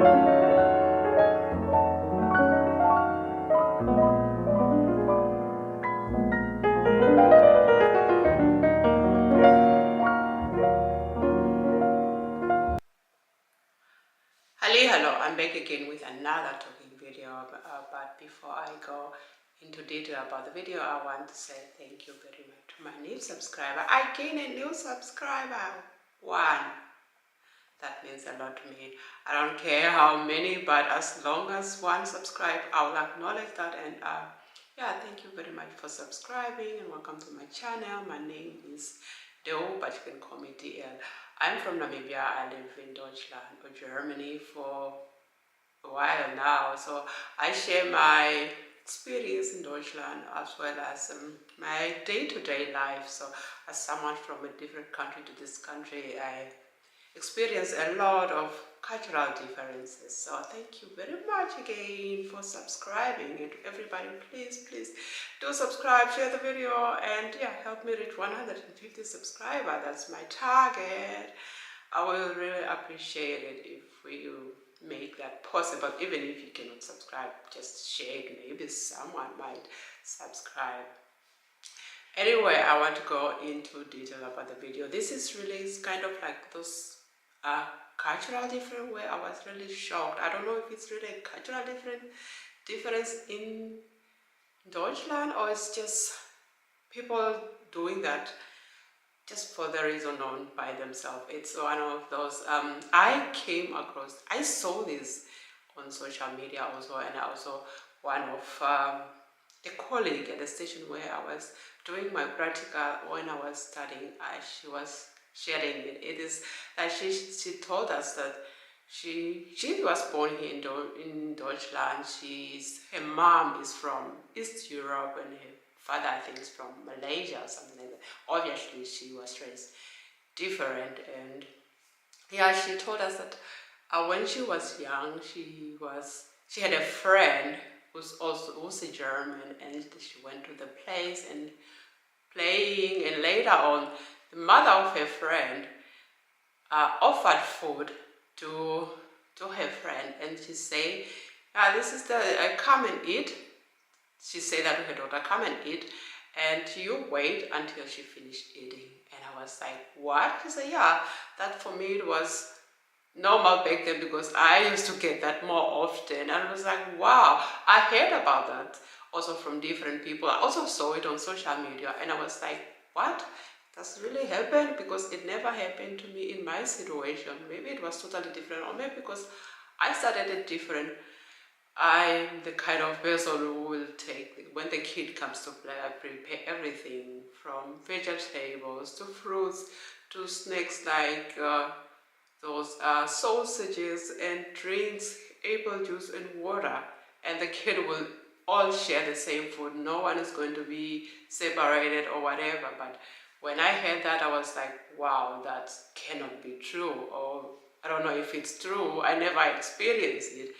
Hello, I'm back again with another talking video, but before I go into detail about the video, I want to say thank you very much to my new subscriber. I gained a new subscriber, one. That means a lot to me. I don't care how many, but as long as one subscribe, I will acknowledge that. And yeah, thank you very much for subscribing and welcome to my channel. My name is Deo, but you can call me DL. I'm from Namibia. I live in Deutschland or Germany for a while now. So I share my experience in Deutschland as well as my day-to-day life. So as someone from a different country to this country, I experience a lot of cultural differences. So thank you very much again for subscribing. And everybody, please do subscribe, share the video, and yeah, help me reach 150 subscribers. That's my target. I will really appreciate it if you make that possible. Even if you cannot subscribe, just share it. Maybe someone might subscribe. Anyway, I want to go into detail about the video. This is really kind of like those cultural difference where I was really shocked. I don't know if it's really a cultural difference in Deutschland, or it's just people doing that just for the reason known by themselves. It's one of those I saw this on social media also, and also one of a colleague at the station where I was doing my practical when I was studying, she was sharing it. It is that she told us that she was born here in Deutschland. Her mom is from East Europe and her father, I think, is from Malaysia or something like that. Obviously, she was raised different, and yeah, she told us that when she was young, she had a friend who's a German, and she went to the place and playing, and later on, the mother of her friend offered food to her friend, and she said, "This is the come and eat." She said that to her daughter, "Come and eat, and you wait until she finished eating." And I was like, "What?" She said, "Yeah, that for me it was normal back then because I used to get that more often." And I was like, wow, I heard about that also from different people. I also saw it on social media, and I was like, what? That's really happened? Because it never happened to me in my situation. Maybe it was totally different, or maybe because I started it different. I'm the kind of person who will take, when the kid comes to play, I prepare everything from vegetables to fruits to snacks like those sausages and drinks, apple juice and water, and the kid will all share the same food. No one is going to be separated or whatever. But when I heard that, I was like, wow, that cannot be true. Or I don't know if it's true. I never experienced it.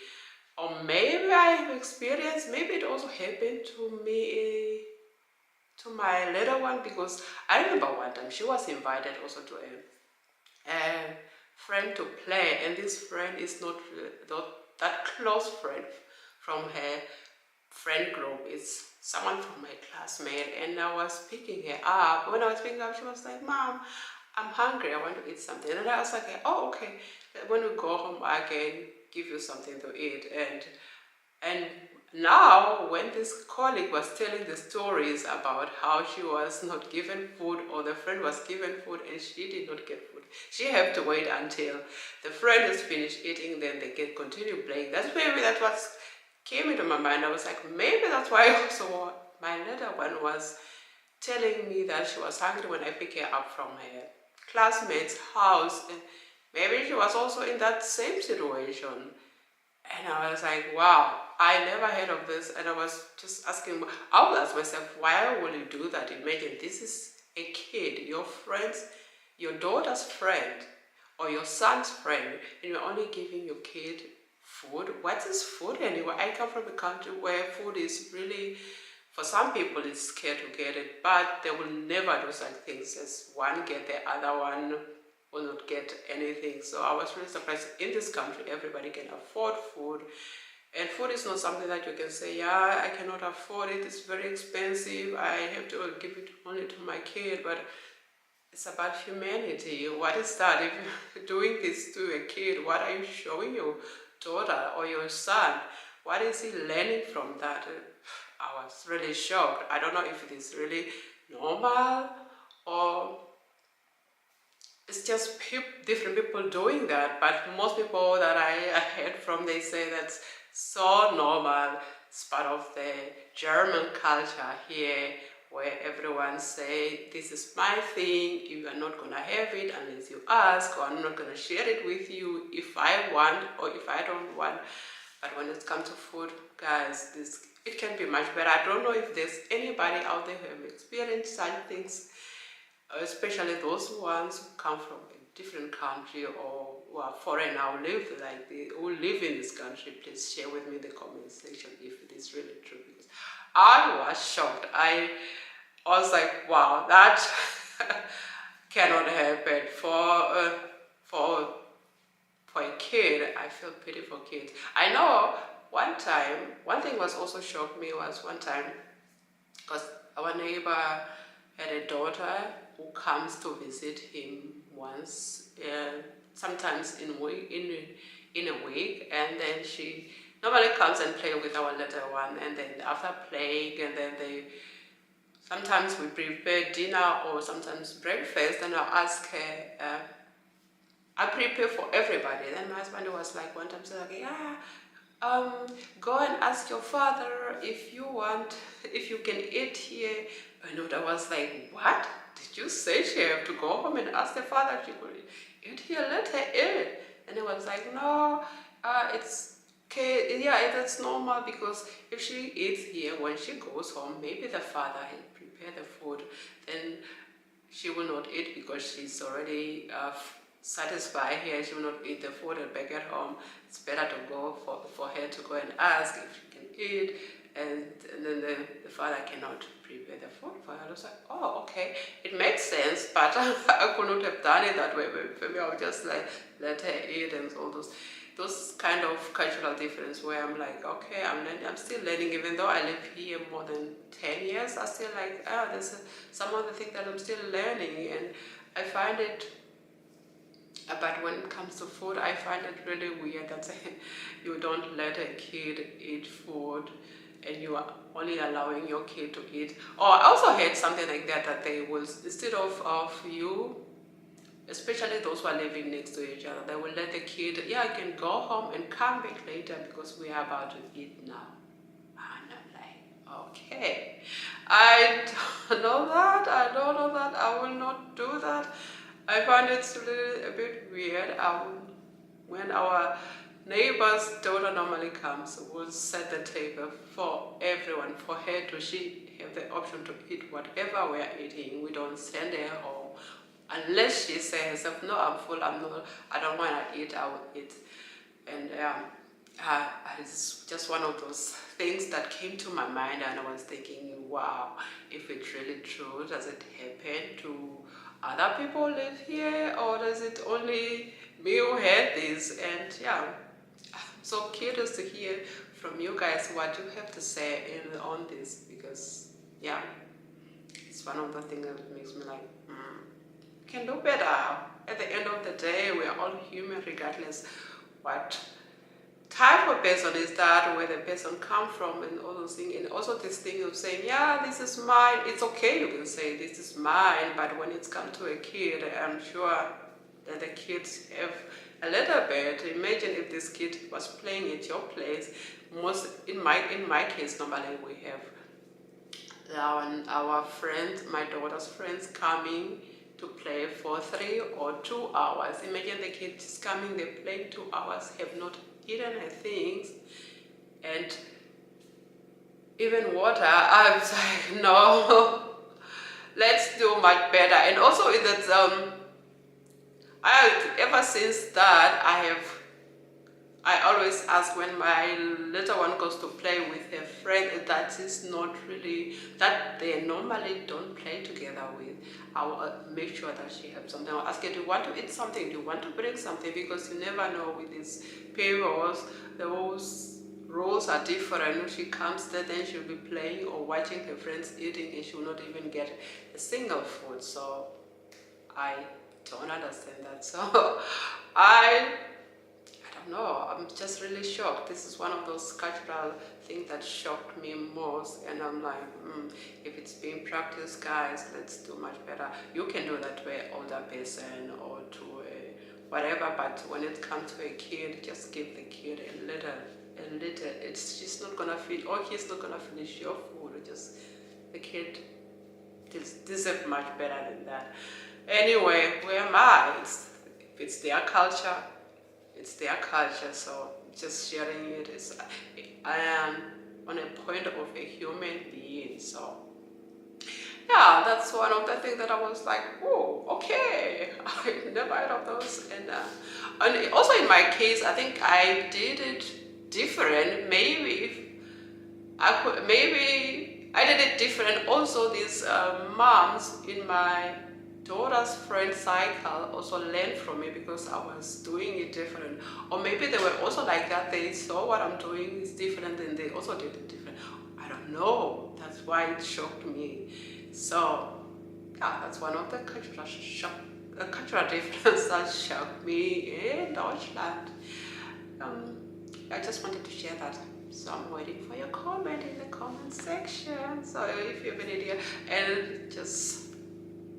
Or maybe I have experienced, maybe it also happened to me, to my little one, because I remember one time she was invited also to a friend to play, and this friend is not that close friend from her friend group. It's someone from my classmate, and I was picking her up. When I was picking her up, she was like, "Mom, I'm hungry, I want to eat something." And I was like, "Oh, okay, when we go home I can give you something to eat." And now when this colleague was telling the stories about how she was not given food, or the friend was given food and she did not get food, she had to wait until the friend is finished eating, then they can continue playing. That was came into my mind. I was like, maybe that's why also my little one was telling me that she was hungry when I picked her up from her classmate's house, and maybe she was also in that same situation. And I was like, wow, I never heard of this. And I was just asking, I would ask myself, why will you do that? Imagine this is a kid, your friend's, your daughter's friend, or your son's friend, and you're only giving your kid food. What is food anyway? I come from a country where food is really, for some people, it's scared to get it, but they will never do such things as one get the other one will not get anything. So I was really surprised. In this country, everybody can afford food. And food is not something that you can say, yeah, I cannot afford it, it's very expensive, I have to give it only to my kid. But it's about humanity. What is that? If you're doing this to a kid, what are you showing your daughter or your son? What is he learning from that? I was really shocked. I don't know if it is really normal or it's just different people doing that. But most people that I heard from, they say that's so normal. It's part of the German culture here, where everyone say, this is my thing, you are not gonna have it unless you ask, or I'm not gonna share it with you if I want or if I don't want. But when it comes to food, guys, it can be much better. I don't know if there's anybody out there who have experienced such things, especially those ones who come from a different country or who are foreign or who live in this country. Please share with me in the comment section if it is really true, because I was shocked. I was like, wow, that cannot happen for a kid. I feel pity for kids. I know one thing was also shocked me was one time, because our neighbor had a daughter who comes to visit him once, sometimes in a week, and then she normally comes and play with our little one, and then after playing, and then sometimes we prepare dinner or sometimes breakfast, and I'll ask her, I prepare for everybody. Then my husband was like, one time, so like, yeah, go and ask your father if you can eat here. And I was like, what? Did you say she have to go home and ask the father if she could eat here? Let her eat. And he was like, no, it's okay. Yeah, that's normal, because if she eats here, when she goes home, maybe the father will prepare the food. Then she will not eat because she's already satisfied here. She will not eat the food and back at home. It's better to go for her to go and ask if she can eat, and then the father cannot prepare the food for her. I was like, oh, okay, it makes sense, but I could not have done it that way. For me, I would just like let her eat, and all those kind of cultural difference where I'm like, okay, I'm still learning. Even though I live here more than 10 years, I still like, there's some of the things that I'm still learning, and I find it. But when it comes to food, I find it really weird that you don't let a kid eat food and you are only allowing your kid to eat. Or I also heard something like that they will, instead of you, especially those who are living next to each other, they will let the kid, yeah, you can go home and come back later because we are about to eat now. And I'm like, okay, I don't know that, I will not do that. I find it really a bit weird. When our neighbor's daughter normally comes, we'll set the table for everyone, for her to she have the option to eat whatever we're eating. We don't send her home unless she says herself, no, I'm full, I don't want to eat, I will eat. And it's just one of those things that came to my mind, and I was thinking, wow, if it's really true, does it happen to other people live here, or is it only me who had this? And yeah, I'm so curious to hear from you guys what you have to say on this, because yeah, it's one of the things that makes me like, can do better. At the end of the day, we are all human, regardless what type of person is that, where the person come from, and all those things. And also this thing of saying, yeah, this is mine. It's okay, you can say this is mine, but when it's come to a kid, I'm sure that the kids have a little bit. Imagine if this kid was playing at your place. In my case, normally we have our friends, my daughter's friends, coming to play for 3 or 2 hours. Imagine the kids coming, they play 2 hours, have not eaten her things, and even water. I was like, no, let's do much better. And also in that, ever since that, I always ask when my little one goes to play with her friend that is not really, that they normally don't play together with. I'll make sure that she has something. I'll ask her, do you want to eat something? Do you want to bring something? Because you never know with these parents, those roles are different. When she comes there, then she'll be playing or watching her friends eating and she will not even get a single food. So I don't understand that. So I don't know, I'm just really shocked. This is one of those cultural things that shocked me most, and I'm like, if it's being practiced, guys, let's do much better. You can do that to an older person or to a whatever, but when it comes to a kid, just give the kid a little. It's just not gonna feel, or he's not gonna finish your food. Just the kid deserve much better than that. Anyway, where am I? If it's their culture, it's their culture. So just sharing it is, I am on a point of a human being. So yeah, that's one of the things that I was like, oh, okay, I never heard of those. And also in my case, I think I did it different. Maybe I did it different. Also, these moms in my daughter's friend cycle also learned from me because I was doing it different. Or maybe they were also like that. They saw what I'm doing is different and they also did it different. I don't know. That's why it shocked me. So yeah, that's one of the cultural differences that shocked me in Deutschland. I just wanted to share that. So I'm waiting for your comment in the comment section. So if you have an idea, and just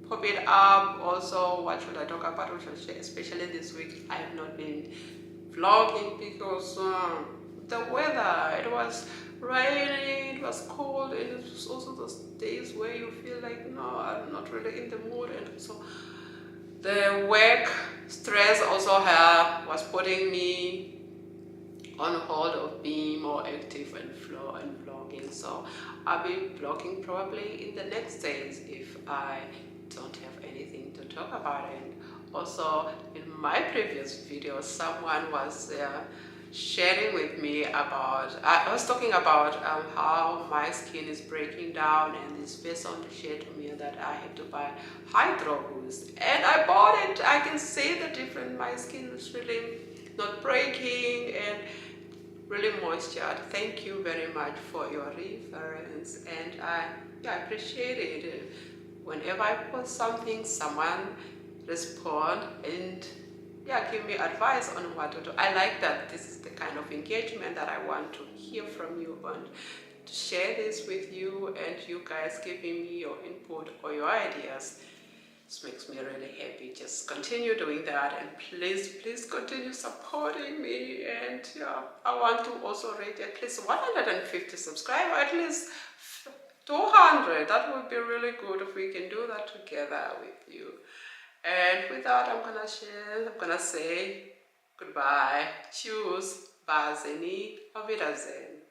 pop it up. Also, what should I talk about? What should I share? Especially this week, I have not been vlogging because the weather, it was raining, it was cold, and it was also those days where you feel like, no, I'm not really in the mood. And so the work stress also was putting me on hold of being more active and vlogging. So I'll be vlogging probably in the next days if I don't have anything to talk about. And also in my previous video, someone was sharing with me about, I was talking about how my skin is breaking down, and this person shared to me that I have to buy Hydro Boost, and I bought it. I can see the difference. My skin is really not breaking and really moistured. Thank you very much for your reference, and I appreciate it. Whenever I post something, someone respond and give me advice on what to do. I like that. This is the kind of engagement that I want to hear from you and to share this with you, and you guys giving me your input or your ideas. This makes me really happy. Just continue doing that, and please continue supporting me. And I want to also reach at least 150 subscribers, at least 200. That would be really good if we can do that together with you. And with that, I'm gonna say goodbye. Tschüss, Baseni, Auf Wiedersehen.